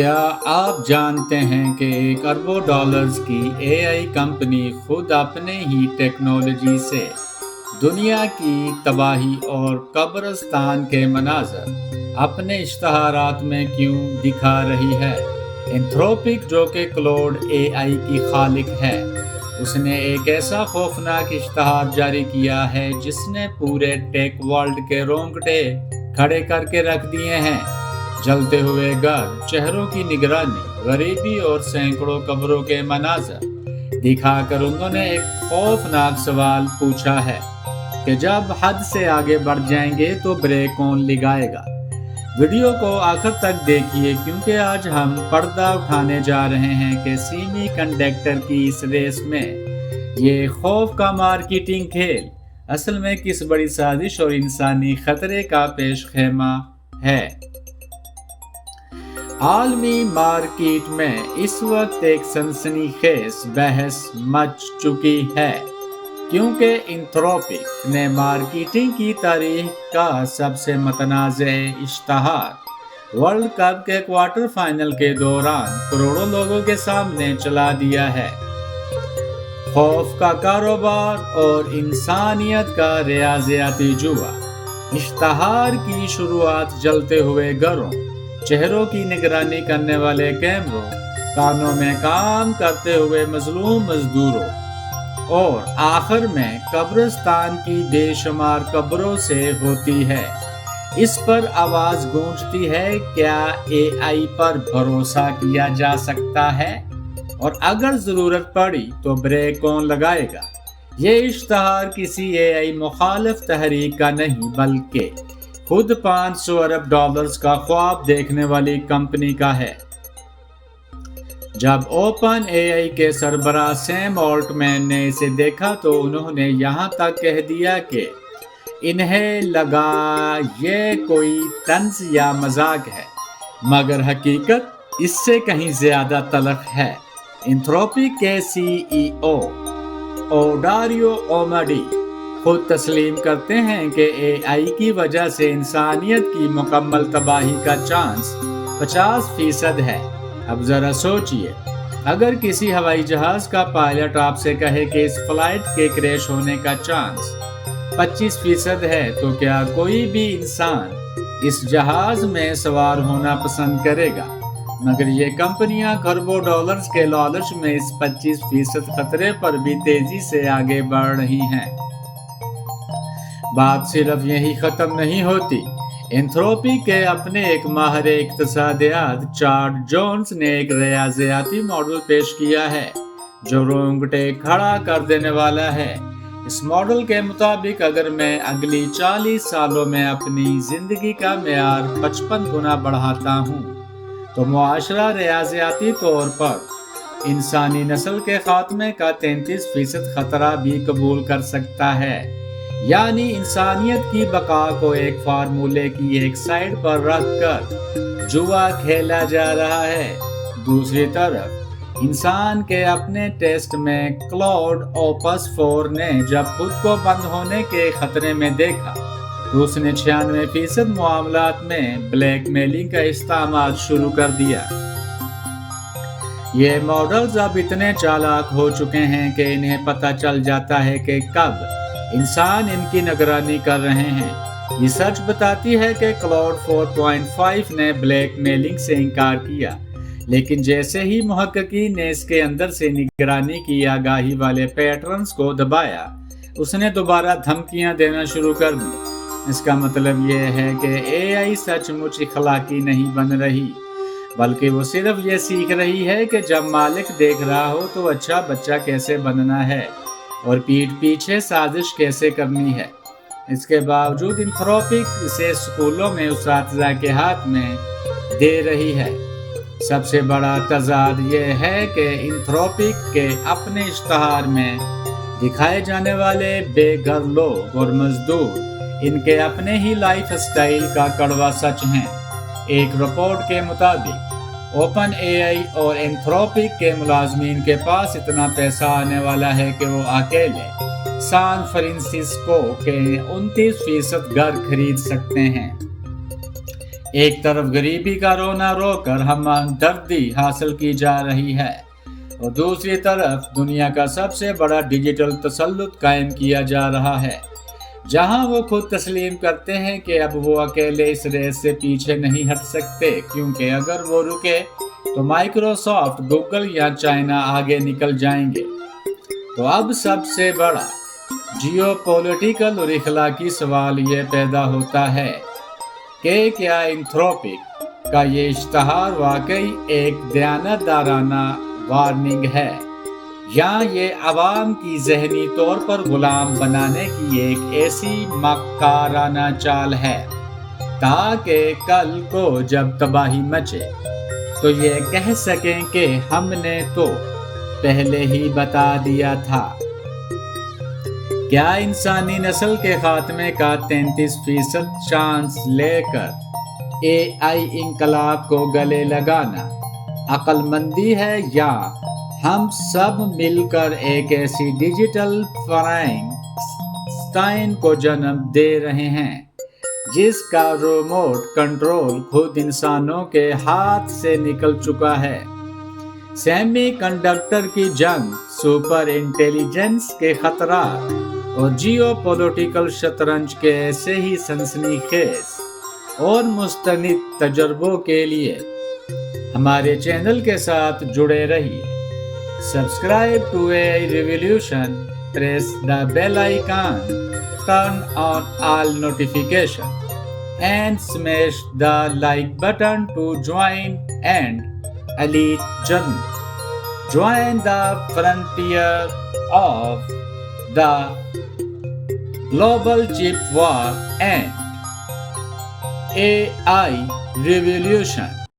क्या आप जानते हैं कि एक अरबों डॉलर्स की एआई कंपनी खुद अपने ही टेक्नोलॉजी से दुनिया की तबाही और कब्रिस्तान के मनाज़र अपने इश्तहारात में क्यों दिखा रही है? एंथ्रोपिक, जो कि क्लाउड एआई की खालिक है, उसने एक ऐसा खौफनाक इश्तहार जारी किया है जिसने पूरे टेक वर्ल्ड के रोंगटे खड़े करके रख दिए हैं। जलते हुए घर, चेहरों की निगरानी, गरीबी और सैकड़ों कब्रों के मनाज़र दिखाकर उन्होंने एक खौफनाक सवाल पूछा है कि जब हद से आगे बढ़ जाएंगे तो ब्रेक कौन लगाएगा। वीडियो को आखिर तक देखिए, क्योंकि आज हम पर्दा उठाने जा रहे हैं कि सेमीकंडक्टर की इस रेस में ये खौफ का मार्केटिंग खेल असल में किस बड़ी साजिश और इंसानी खतरे का पेश खेमा है। आलमी मार्केट में इस वक्त एक सनसनीखेज बहस मच चुकी है, क्योंकि एंथ्रोपिक ने मार्केटिंग की तारीख का सबसे मतनाज़े इश्तहार वर्ल्ड कप के क्वार्टर फाइनल के दौरान करोड़ों लोगों के सामने चला दिया है। खौफ का कारोबार और इंसानियत का रियाज़ियाती जुआ। इश्तहार की शुरुआत जलते हुए घरों, चेहरों की निगरानी करने वाले कैमरों, कानों में काम करते हुए मजलूम मजदूरों और आखिर में कब्रिस्तान की बेशुमार कब्रों से होती है। इस पर आवाज गूंजती है, क्या एआई पर भरोसा किया जा सकता है, और अगर जरूरत पड़ी तो ब्रेक कौन लगाएगा। ये इश्तहार किसी एआई मुखालिफ तहरीक का नहीं, बल्कि खुद 500 अरब डॉलर्स का ख्वाब देखने वाली कंपनी का है। जब ओपन एआई के सरबराह सैम ऑल्टमैन ने इसे देखा तो उन्होंने यहाँ तक कह दिया कि इन्हें लगा ये कोई तंज या मजाक है, मगर हकीकत इससे कहीं ज्यादा तलख है। एंथ्रोपिक के सीईओ ओडारियो ओमडी खुद तस्लीम करते हैं कि एआई की वजह से इंसानियत की मुकम्मल तबाही का चांस 50% है। अब जरा सोचिए, अगर किसी हवाई जहाज का पायलट आपसे कहे कि इस फ्लाइट के क्रैश होने का चांस 25% है, तो क्या कोई भी इंसान इस जहाज में सवार होना पसंद करेगा? मगर ये कंपनियां खरबों डॉलर्स के लालच में इस 25% खतरे पर भी तेजी से आगे बढ़ रही हैं। बात सिर्फ यही खत्म नहीं होती। एंथ्रोपिक के अपने एक माहिर इक्तिसादियात चार्ट जोन्स ने एक रियाज़ियाती मॉडल पेश किया है जो रोंगटे खड़ा कर देने वाला है। इस मॉडल के मुताबिक अगर मैं अगली 40 सालों में अपनी जिंदगी का मेयार 55 गुना बढ़ाता हूँ तो मुआशरा रियाज़ियाती तौर पर इंसानी नस्ल के खात्मे का 33% खतरा भी कबूल कर सकता है। यानी इंसानियत की बका को एक फार्मूले की एक साइड पर रखकर जुआ खेला जा रहा है। दूसरी तरफ इंसान के अपने टेस्ट में क्लाउड ओपस 4 ने जब खुद को बंद होने के खतरे में देखा तो उसने 96% मामलात में ब्लैकमेलिंग का इस्तेमाल शुरू कर दिया। ये मॉडल्स अब इतने चालाक हो चुके हैं कि इन्हें पता चल जाता है कि कब इंसान इनकी निगरानी कर रहे हैं। रिसर्च बताती है कि क्लाउड 4.5 ने ब्लैकमेलिंग से इनकार किया, लेकिन जैसे ही मुहक्किकीन ने इसके अंदर से निगरानी की आगाही वाले पैटर्न्स को दबाया, उसने दोबारा धमकियां देना शुरू कर दी। इसका मतलब यह है कि एआई सचमुच इखलाकी नहीं बन रही, बल्कि वो सिर्फ ये सीख रही है कि जब मालिक देख रहा हो तो अच्छा बच्चा कैसे बनना है और पीठ पीछे साजिश कैसे करनी है। इसके बावजूद एंथ्रोपिक इसे स्कूलों में उस्ताद के हाथ में दे रही है। सबसे बड़ा तजाद यह है कि एंथ्रोपिक के अपने इश्तहार में दिखाए जाने वाले बेघर लोग और मजदूर इनके अपने ही लाइफ स्टाइल का कड़वा सच हैं। एक रिपोर्ट के मुताबिक ओपन एआई और एंथ्रोपिक के मुलाजमीन के पास इतना पैसा आने वाला है कि वो अकेले सान फ्रांसिस्को के 29% घर खरीद सकते हैं। एक तरफ गरीबी का रोना रोकर हमदर्दी हासिल की जा रही है और दूसरी तरफ दुनिया का सबसे बड़ा डिजिटल तसल्लुत कायम किया जा रहा है, जहां वो खुद तस्लीम करते हैं कि अब वो अकेले इस रेस से पीछे नहीं हट सकते, क्योंकि अगर वो रुके तो माइक्रोसॉफ्ट, गूगल या चाइना आगे निकल जाएंगे। तो अब सबसे बड़ा जियोपॉलिटिकल और इखलाकी सवाल ये पैदा होता है कि क्या एंथ्रोपिक का ये इश्तहार वाकई एक दयानतदाराना वार्निंग है, या ये अवाम की ज़हनी तौर पर गुलाम बनाने की एक ऐसी मक्काराना चाल है ताकि कल को जब तबाही मचे तो ये कह सकें कि हमने तो पहले ही बता दिया था। क्या इंसानी नस्ल के खात्मे का 33% चांस लेकर AI इंकलाब को गले लगाना अक्लमंदी है, या हम सब मिलकर एक ऐसी डिजिटल फ्रैंकस्टाइन को जन्म दे रहे हैं जिसका रिमोट कंट्रोल खुद इंसानों के हाथ से निकल चुका है। सेमीकंडक्टर की जंग, सुपर इंटेलिजेंस के खतरा और जियोपॉलिटिकल शतरंज के ऐसे ही सनसनीखेज और मुस्तनिद तजर्बों के लिए हमारे चैनल के साथ जुड़े रहिए। Subscribe to AI Revolution, press the bell icon, turn on all notifications, and smash the like button to join and elite journey. Join the frontier of the global chip war and AI revolution.